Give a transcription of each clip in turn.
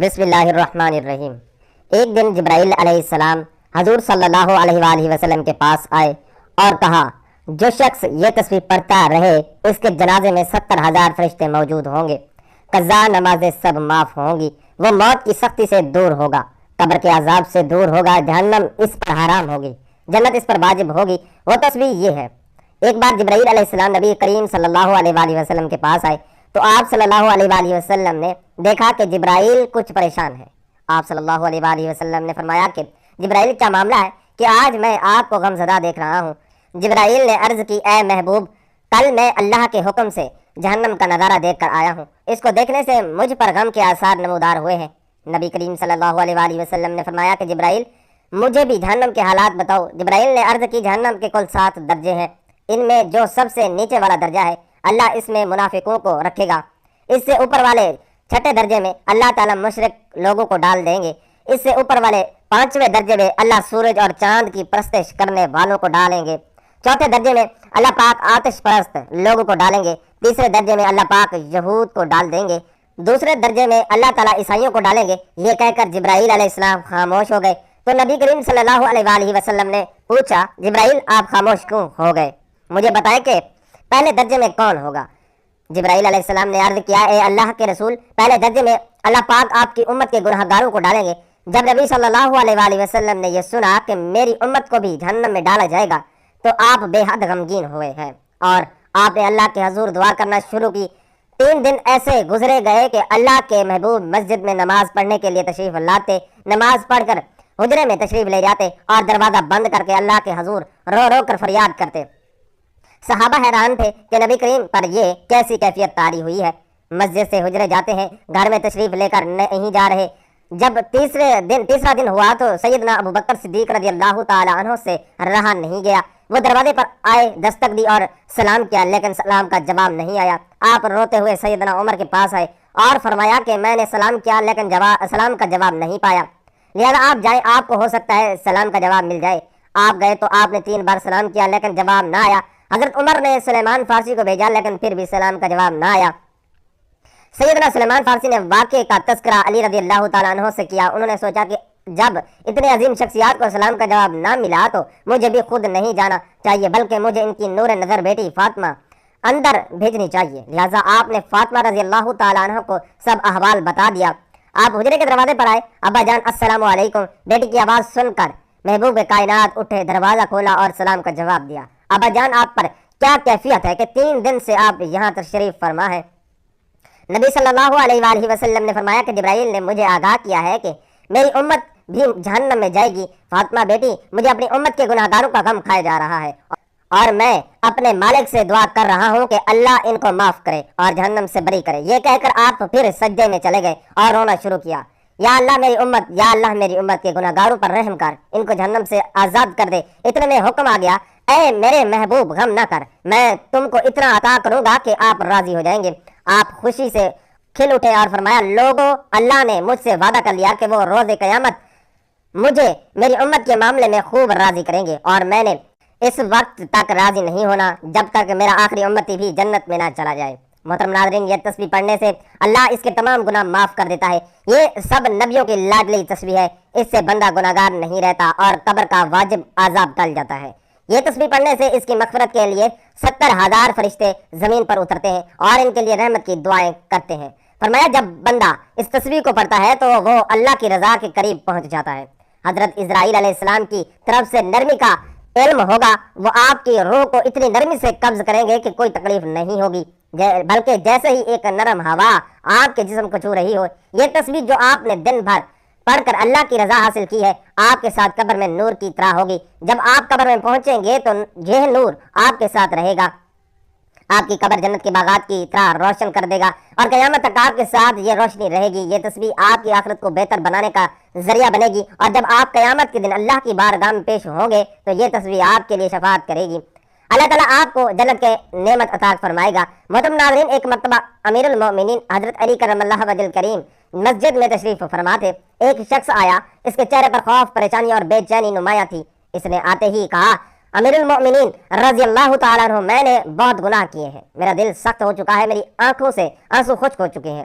بسم اللہ الرحمن الرحیم۔ ایک دن جبرائیل علیہ السلام حضور صلی اللہ علیہ وآلہ وسلم کے پاس آئے اور کہا، جو شخص یہ تسبیح پڑھتا رہے اس کے جنازے میں 70,000 فرشتے موجود ہوں گے، قضا نمازیں سب معاف ہوں گی، وہ موت کی سختی سے دور ہوگا، قبر کے عذاب سے دور ہوگا، جہنم اس پر حرام ہوگی، جنت اس پر واجب ہوگی۔ وہ تسبیح یہ ہے۔ ایک بار جبرائیل علیہ السلام نبی کریم صلی اللہ علیہ وآلہ وسلم کے پاس آئے تو آپ صلی اللہ علیہ وآلہ وسلم نے دیکھا کہ جبرائیل کچھ پریشان ہے۔ آپ صلی اللہ علیہ وآلہ وسلم نے فرمایا کہ جبرائیل کیا معاملہ ہے کہ آج میں آپ کو غمزدہ دیکھ رہا ہوں؟ جبرائیل نے عرض کی، اے محبوب، کل میں اللہ کے حکم سے جہنم کا نظارہ دیکھ کر آیا ہوں، اس کو دیکھنے سے مجھ پر غم کے آثار نمودار ہوئے ہیں۔ نبی کریم صلی اللہ علیہ وآلہ وسلم نے فرمایا کہ جبرائیل مجھے بھی جہنم کے حالات بتاؤ۔ جبرائیل نے عرض کی، جہنم کے کل 7 درجے ہیں، ان میں جو سب سے نیچے والا درجہ ہے اللہ اس میں منافقوں کو رکھے گا، اس سے اوپر والے 6 درجے میں اللہ تعالی مشرک لوگوں کو ڈال دیں گے، اس سے اوپر والے 5ویں درجے میں اللہ سورج اور چاند کی پرستش کرنے والوں کو ڈالیں گے، 4تھے درجے میں اللہ پاک آتش پرست لوگوں کو ڈالیں گے، 3رے درجے میں اللہ پاک یہود کو ڈال دیں گے، 2 درجے میں اللہ تعالیٰ عیسائیوں کو ڈالیں گے۔ یہ کہہ کر جبرائیل علیہ السلام خاموش ہو گئے تو نبی کریم صلی اللہ علیہ وآلہ وسلم نے پوچھا، جبرائیل آپ خاموش کیوں ہو گئے؟ مجھے بتائے کہ پہلے درجے میں کون ہوگا؟ جبرائیل علیہ السلام نے عرض کیا، اے اللہ کے رسول، پہلے درجے میں اللہ پاک آپ کی امت کے گناہ گاروں کو ڈالیں گے۔ جب نبی صلی اللہ علیہ وآلہ وسلم نے یہ سنا کہ میری امت کو بھی جہنم میں ڈالا جائے گا تو آپ بے حد غمگین ہوئے ہیں اور آپ نے اللہ کے حضور دعا کرنا شروع کی۔ 3 دن ایسے گزرے گئے کہ اللہ کے محبوب مسجد میں نماز پڑھنے کے لیے تشریف لاتے، نماز پڑھ کر حجرے میں تشریف لے جاتے اور دروازہ بند کر کے اللہ کے حضور رو رو کر فریاد کرتے۔ صحابہ حیران تھے کہ نبی کریم پر یہ کیسی کیفیت طاری ہوئی ہے، مسجد سے حجرے جاتے ہیں، گھر میں تشریف لے کر نہیں جا رہے۔ جب تیسرا دن ہوا تو سیدنا ابو بکر صدیق رضی اللہ تعالی عنہ سے رہا نہیں گیا، وہ دروازے پر آئے، دستک دی اور سلام کیا، لیکن سلام کا جواب نہیں آیا۔ آپ روتے ہوئے سیدنا عمر کے پاس آئے اور فرمایا کہ میں نے سلام کیا لیکن سلام کا جواب نہیں پایا، لہذا آپ جائیں، آپ کو ہو سکتا ہے سلام کا جواب مل جائے۔ آپ گئے تو آپ نے 3 بار سلام کیا لیکن جواب نہ آیا۔ حضرت عمر نے سلیمان فارسی کو بھیجا لیکن پھر بھی سلام کا جواب نہ آیا۔ سیدنا سلیمان فارسی نے واقعے کا تذکرہ علی رضی اللہ تعالیٰ عنہ سے کیا۔ انہوں نے سوچا کہ جب اتنے عظیم شخصیات کو سلام کا جواب نہ ملا تو مجھے بھی خود نہیں جانا چاہیے بلکہ مجھے ان کی نور نظر بیٹی فاطمہ اندر بھیجنی چاہیے، لہٰذا آپ نے فاطمہ رضی اللہ تعالیٰ عنہ کو سب احوال بتا دیا۔ آپ حجرے کے دروازے پر آئے، ابا جان السلام علیکم، بیٹی کی آواز سن کر محبوب کائنات اٹھے، دروازہ کھولا اور سلام کا جواب دیا۔ ابا جان آپ پر کیا کیفیت ہے کہ 3 دن سے آپ یہاں تشریف فرما ہے؟ نبی صلی اللہ علیہ وآلہ وسلم نے فرمایا کہ جبرائیل نے مجھے آگاہ کیا ہے کہ میری امت بھی جہنم میں جائے گی۔ فاطمہ بیٹی، مجھے اپنی امت کے گناہ گاروں کا غم کھایا جا رہا ہے اور میں اپنے مالک سے دعا کر رہا ہوں کہ اللہ ان کو معاف کرے اور جہنم سے بری کرے۔ یہ کہہ کر آپ پھر سجدے میں چلے گئے اور رونا شروع کیا، یا اللہ میری امت، یا اللہ میری امت کے گناہ گاروں پر رحم کر، ان کو جہنم سے آزاد کر دے۔ اتنے میں حکم آ گیا، اے میرے محبوب غم نہ کر، میں تم کو اتنا عطا کروں گا کہ آپ راضی ہو جائیں گے۔ آپ خوشی سے کھل اٹھے اور فرمایا، لوگوں، اللہ نے مجھ سے وعدہ کر لیا کہ وہ روز قیامت مجھے میری امت کے معاملے میں خوب راضی کریں گے اور میں نے اس وقت تک راضی نہیں ہونا جب تک میرا آخری امتی بھی جنت میں نہ چلا جائے۔ محترم ناظرین، یہ تسبیح پڑھنے سے اللہ اس کے تمام گناہ معاف کر دیتا ہے۔ یہ سب نبیوں کی لاڈلی تسبیح ہے، اس سے بندہ گناہگار نہیں رہتا اور قبر کا واجب عذاب ٹل جاتا ہے۔ یہ تسبیح پڑھنے سے اس کی مغفرت کے لیے 70,000 فرشتے زمین پر اترتے ہیں اور ان کے لیے رحمت کی دعائیں کرتے ہیں۔ فرمایا، جب بندہ اس تسبیح کو پڑھتا ہے تو وہ اللہ کی رضا کے قریب پہنچ جاتا ہے۔ حضرت اسرائیل علیہ السلام کی طرف سے نرمی کا علم ہوگا، وہ آپ کی روح کو اتنی نرمی سے قبض کریں گے کہ کوئی تکلیف نہیں ہوگی، بلکہ جیسے ہی ایک نرم ہوا آپ کے جسم کو چھو رہی ہو۔ یہ تسبیح جو آپ نے دن بھر پڑھ کر اللہ کی رضا حاصل کی ہے، آپ کے ساتھ قبر میں نور کی طرح ہوگی۔ جب آپ قبر میں پہنچیں گے تو یہ نور آپ کے ساتھ رہے گا، آپ کی قبر جنت کے باغات کی طرح روشن کر دے گا اور قیامت تک آپ کے ساتھ یہ روشنی رہے گی۔ یہ تسبیح آپ کی آخرت کو بہتر بنانے کا ذریعہ بنے گی اور جب آپ قیامت کے دن اللہ کی بارگاہ میں پیش ہوں گے تو یہ تسبیح آپ کے لیے شفاعت کرے گی، اللہ تعالیٰ آپ کو جنت کے نعمت عطا فرمائے گا۔ محترم ناظرین، ایک مرتبہ امیر المومنین حضرت علی کرم اللہ وجہ الکریم مسجد میں تشریف فرما تھے۔ ایک شخص آیا، اس کے چہرے پر خوف، پریشانی اور بے چینی نمایاں تھی۔ اس نے آتے ہی کہا، امیر المؤمنین رضی اللہ تعالیٰ عنہ، میں نے بہت گناہ کیے ہیں، میرا دل سخت ہو چکا ہے، میری آنکھوں سے آنسو خشک ہو چکے ہیں،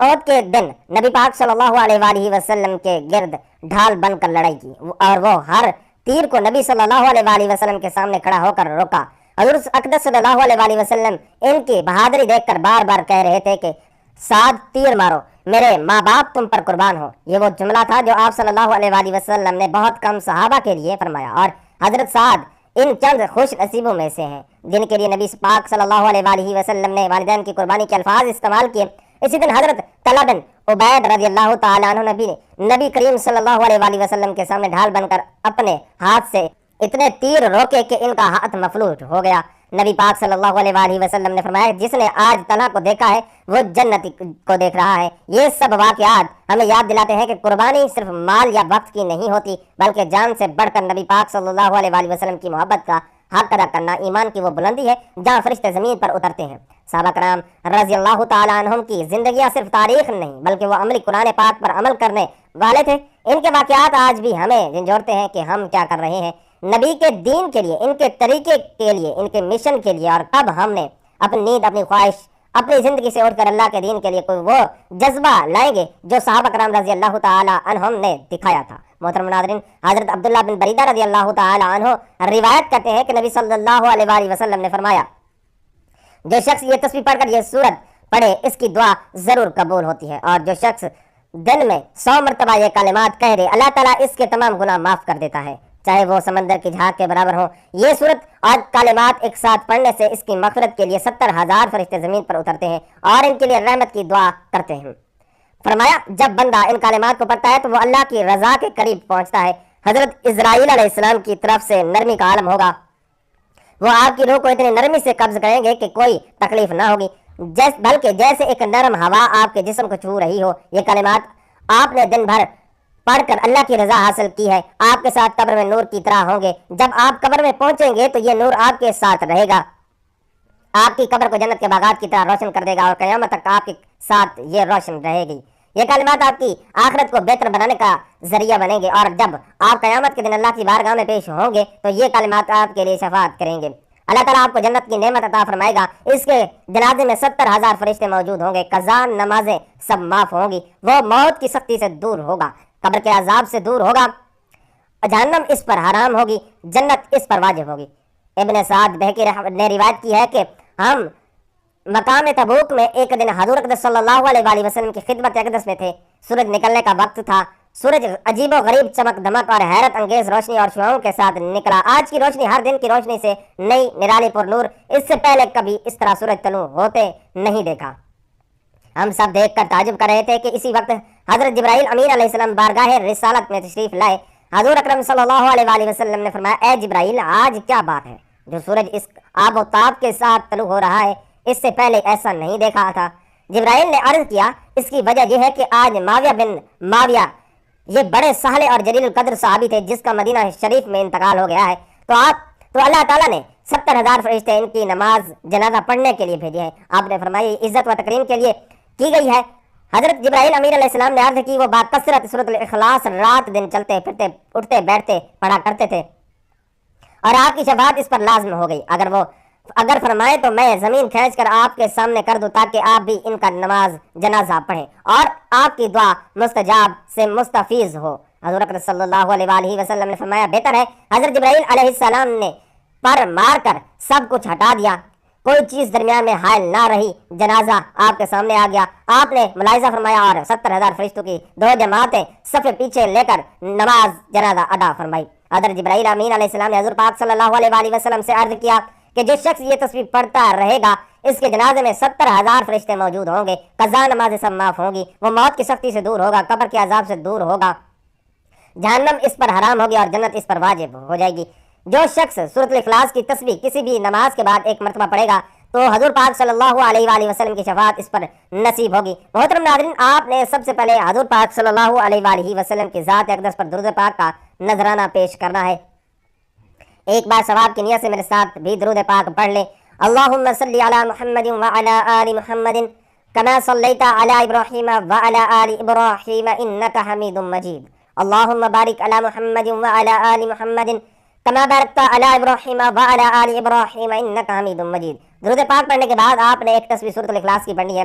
احد کے دن نبی پاک صلی اللہ علیہ وسلم کے گرد ڈھال بن کر لڑائی کی اور وہ ہر تیر کو نبی صلی اللہ علیہ وسلم کے سامنے کھڑا ہو کر روکا۔ حضور اقدس صلی اللہ علیہ وسلم ان کی بہادری دیکھ کر بار بار کہہ رہے تھے کہ سعد تیر مارو، میرے ماں باپ تم پر قربان ہو۔ یہ وہ جملہ تھا جو آپ صلی اللہ علیہ وسلم نے بہت کم صحابہ کے لیے فرمایا، اور حضرت سعد ان چند خوش نصیبوں میں سے ہیں جن کے لیے نبی پاک صلی اللہ علیہ وسلم نے والدین کی قربانی کے الفاظ استعمال کیے۔ اسی دن حضرت طلحہ بن عبید رضی اللہ تعالیٰ عنہ نبی کریم صلی اللہ علیہ وسلم کے سامنے ڈھال بن کر اپنے ہاتھ سے اتنے تیر روکے کہ ان کا ہاتھ مفلوج ہو گیا۔ نبی پاک صلی اللہ علیہ وسلم نے فرمایا جس نے آج طلحہ کو دیکھا ہے وہ جنت کو دیکھ رہا ہے۔ یہ سب واقعات ہمیں یاد دلاتے ہیں کہ قربانی صرف مال یا وقت کی نہیں ہوتی بلکہ جان سے بڑھ کر نبی پاک صلی اللہ علیہ وسلم کی محبت کا حق ادا کرنا ایمان کی وہ بلندی ہے جہاں فرشتے زمین پر اترتے ہیں۔ صحابہ کرام رضی اللہ تعالیٰ عنہم کی زندگیاں صرف تاریخ نہیں بلکہ وہ عملی قرآن پاک پر عمل کرنے والے تھے۔ ان کے واقعات آج بھی ہمیں جھنجھوڑتے ہیں کہ ہم کیا کر رہے ہیں نبی کے دین کے لیے، ان کے طریقے کے لیے، ان کے مشن کے لیے، اور کب ہم نے اپنی نیند، اپنی خواہش، اپنی زندگی سے اٹھ کر اللہ کے دین کے لیے کوئی وہ جذبہ لائیں گے جو صحابہ کرام رضی اللہ تعالیٰ عنہم نے دکھایا تھا۔ محترم ناظرین، حضرت عبداللہ بن بریدہ رضی اللہ تعالیٰ عنہ روایت کرتے ہیں کہ نبی صلی اللہ علیہ وسلم نے فرمایا جو شخص یہ تسبیح پڑھ کر یہ سورت پڑھے اس کی دعا ضرور قبول ہوتی ہے، اور جو شخص دن میں 100 مرتبہ یہ کلمات کہہ دے اللہ تعالیٰ اس کے تمام گناہ معاف کر دیتا ہے، چاہے وہ سمندر کی جھاگ کے برابر ہو۔ یہ سورت اور کلمات ایک ساتھ پڑھنے سے اس کی مغفرت کے لیے 70,000 فرشتے زمین پر اترتے ہیں اور ان کے لیے رحمت کی دعا کرتے ہیں۔ فرمایا جب بندہ ان کلمات کو پڑھتا ہے تو وہ اللہ کی رضا کے قریب پہنچتا ہے۔ حضرت اسرائیل علیہ السلام کی طرف سے نرمی کا عالم ہوگا، وہ آپ کی روح کو اتنی نرمی سے قبض کریں گے کہ کوئی تکلیف نہ ہوگی، بلکہ جیسے ایک نرم ہوا آپ کے جسم کو چھو رہی ہو۔ یہ کلمات آپ نے دن بھر پڑھ کر اللہ کی رضا حاصل کی ہے، آپ کے ساتھ قبر میں نور کی طرح ہوں گے۔ جب آپ قبر میں پہنچیں گے تو یہ نور آپ کے ساتھ رہے گا، آپ کی قبر کو جنت کے باغات کی طرح روشن کر دے گا اور قیامت تک آپ کے ساتھ یہ روشن رہے گی۔ یہ کلمات آپ کی آخرت کو بہتر بنانے کا ذریعہ بنیں گے، اور جب آپ قیامت کے دن اللہ کی بارگاہ میں پیش ہوں گے تو یہ کلمات آپ کے لیے شفاعت کریں گے۔ اللہ تعالیٰ آپ کو جنت کی نعمت عطا فرمائے گا۔ اس کے جنازے میں 70,000 فرشتے موجود ہوں گے، قضا نمازیں سب معاف ہوں گی، وہ موت کی سختی سے دور ہوگا، قبر کے عذاب سے دور ہوگا، جہنم اس پر حرام ہوگی، جنت اس پر واجب ہوگی۔ ابن سعد بہقی نے روایت کی ہے کہ ہم مقام تبوک میں ایک دن حضور اقدس صلی اللہ علیہ وسلم کی خدمت اقدس میں تھے۔ سورج نکلنے کا وقت تھا، سورج عجیب و غریب چمک دمک اور حیرت انگیز روشنی اور شعاؤں کے ساتھ نکلا۔ آج کی روشنی ہر دن کی روشنی سے نئی نرالی پر نور، اس سے پہلے کبھی اس طرح سورج طلوع ہوتے نہیں دیکھا۔ ہم سب دیکھ کر تعجب کر رہے تھے کہ اسی وقت حضرت جبرائیل امین علیہ السلام بارگاہ رسالت میں تشریف لائے۔ حضور اکرم صلی اللہ علیہ وسلم نے فرمایا اے جبرائیل آج کیا بات ہے جو سورج اس آب و تاب کے ساتھ طلوع ہو رہا ہے، اس سے پہلے ایسا نہیں دیکھا تھا۔ جبرائیل نے عرض کیا اس کی وجہ یہ ہے کہ آج معاویہ بن معاویہ یہ بڑے سہلے اور جلیل القدر صحابی تھے جس کا مدینہ شریف میں انتقال ہو گیا ہے، تو اللہ تعالیٰ نے 70,000 فرشتے ان کی نماز جنازہ پڑھنے کے لیے بھیجے ہیں۔ آپ نے فرمایا عزت و تکریم کے لیے کی گئی ہے۔ حضرت جبرائیل امیر علیہ السلام نے عرض کی وہ بات کثرت سورۃ الاخلاص رات دن چلتے پھرتے اٹھتے بیٹھتے پڑھا کرتے تھے اور آپ کی شفاعت اس پر لازم ہو گئی۔ اگر فرمائے تو میں زمین کھینچ کر آپ کے سامنے کر دوں تاکہ آپ بھی ان کا نماز جنازہ پڑھیں اور آپ کی دعا مستجاب سے مستفیض ہو۔ حضور اکرم صلی اللہ علیہ وسلم نے فرمایا بہتر ہے۔ حضرت جبرائیل علیہ السلام نے پر مار کر سب کچھ ہٹا دیا، کوئی چیز درمیان میں حائل نہ رہی، جنازہ آپ کے سامنے آ گیا۔ آپ نے ملاحظہ فرمایا اور 70,000 فرشتوں کی 2 جماعتیں صف پیچھے لے کر نماز جنازہ ادا فرمائی۔ حضرت جبرائیل امین علیہ السلام نے حضور پاک صلی اللہ علیہ وسلم سے عرض کیا کہ جو شخص یہ تسبیح پڑھتا رہے گا اس کے جنازے میں 70,000 فرشتے موجود ہوں گے، قضا نمازیں سب معاف ہوں گی، وہ موت کی سختی سے دور ہوگا، قبر کے عذاب سے دور ہوگا، جہنم اس پر حرام ہوگی اور جنت اس پر واجب ہو جائے گی۔ جو شخص سورۃ الاخلاص کی تسبیح کسی بھی نماز کے بعد ایک مرتبہ پڑھے گا تو حضور پاک صلی اللہ علیہ وسلم کی شفاعت اس پر نصیب ہوگی۔ محترم ناظرین، آپ نے سب سے پہلے حضور پاک صلی اللہ علیہ وسلم کی ذات اقدس پر درود پاک کا نذرانہ پیش کرنا ہے۔ ایک بار ثواب کی نیت سے میرے ساتھ بھی درود پاک پڑھ لیں۔ اللہم صلی علی محمد وعلی آل محمد کما صلیت علی ابراہیم وعلی آل ابراہیم انک حمید مجید۔ اللہم بارک علی محمد وعلی آل محمد کما بارکت علی ابراہیم وعلی آل ابراہیم انک حمید مجید۔ درود پاک پڑھنے کے بعد آپ نے ایک تسبیح سورۃ الاخلاص کی پڑھنی ہے۔